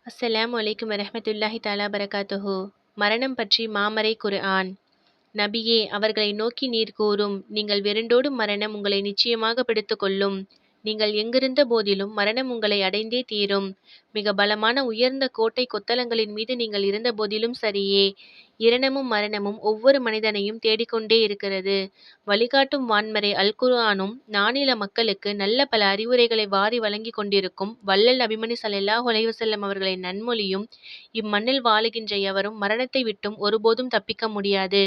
அஸ்ஸலாமு அலைக்கும் வரஹ்மத்துல்லாஹி தஆலா பரகாத்துஹு. மரணம் பற்றி மாமறை குர்ஆன். நபியே, அவர்களை நோக்கி நீர் கூறும், நீங்கள் விரண்டோடும் மரணம் உங்களை நிச்சயமாக பிடித்துக் கொள்ளும். நீங்கள் எங்கிருந்த போதிலும் மரணம் உங்களை அடைந்தே தீரும். மிக பலமான உயர்ந்த கோட்டை கொத்தளங்களின் மீது நீங்கள் இருந்த போதிலும் சரியே. இரணமும் மரணமும் ஒவ்வொரு மனிதனையும் தேடிக்கொண்டே இருக்கிறது. வழிகாட்டும் வான்மறை அல் குர்ஆனும் நானில மக்களுக்கு நல்ல பல அறிவுரைகளை வாரி வழங்கிக் கொண்டிருக்கும் வள்ளல் நபிமணி ஸல்லல்லாஹு அலைஹி வஸல்லம் அவர்களின் நன்மொழியும், இம்மண்ணில் வாழுகின்ற எவரும் மரணத்தை விட்டும் ஒருபோதும் தப்பிக்க முடியாது,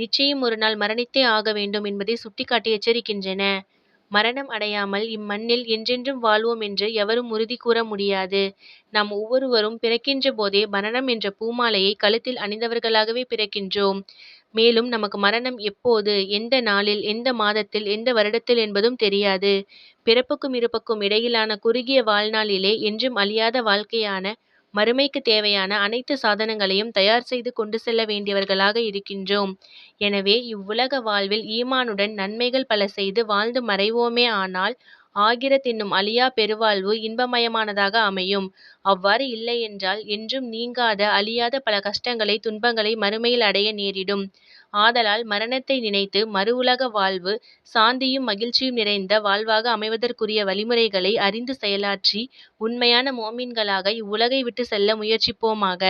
நிச்சயம் ஒரு நாள் மரணித்தே ஆக வேண்டும் என்பதை சுட்டிக்காட்டி எச்சரிக்கின்றன. மரணம் அடையாமல் இம்மண்ணில் என்றென்றும் வாழ்வோம் என்று எவரும் உறுதி கூற முடியாது. நாம் ஒவ்வொருவரும் பிறக்கின்ற போதே மரணம் என்ற பூமாலையை கழுத்தில் அணிந்தவர்களாகவே பிறக்கின்றோம். மேலும் நமக்கு மரணம் எப்போது, எந்த நாளில், எந்த மாதத்தில், எந்த வருடத்தில் என்பதும் தெரியாது. பிறப்புக்கும் இறப்புக்கும் இடையிலான குறுகிய வாழ்நாளிலே என்றும் அழியாத வாழ்க்கையான மறுமைக்கு தேவையான அனைத்து சாதனங்களையும் தயார் செய்து கொண்டு செல்ல வேண்டியவர்களாக இருக்கின்றோம். எனவே இவ்வுலக வாழ்வில் ஈமானுடன் நன்மைகள் பல செய்து வாழ்ந்து மறைவோமே ஆனால் ஆகிரத் என்னும் அழியா பெருவாழ்வு இன்பமயமானதாக அமையும். அவ்வாறு இல்லையென்றால் என்றும் நீங்காத அழியாத பல கஷ்டங்களை துன்பங்களை மறுமையில் அடைய நேரிடும். ஆதலால் மரணத்தை நினைத்து மறு உலக வாழ்வு சாந்தியும் மகிழ்ச்சியும் நிறைந்த வாழ்வாக அமைவதற்குரிய வழிமுறைகளை அறிந்து செயலாற்றி உண்மையான மோமீன்களாக இவ்வுலகை விட்டு செல்ல முயற்சிப்போமாக.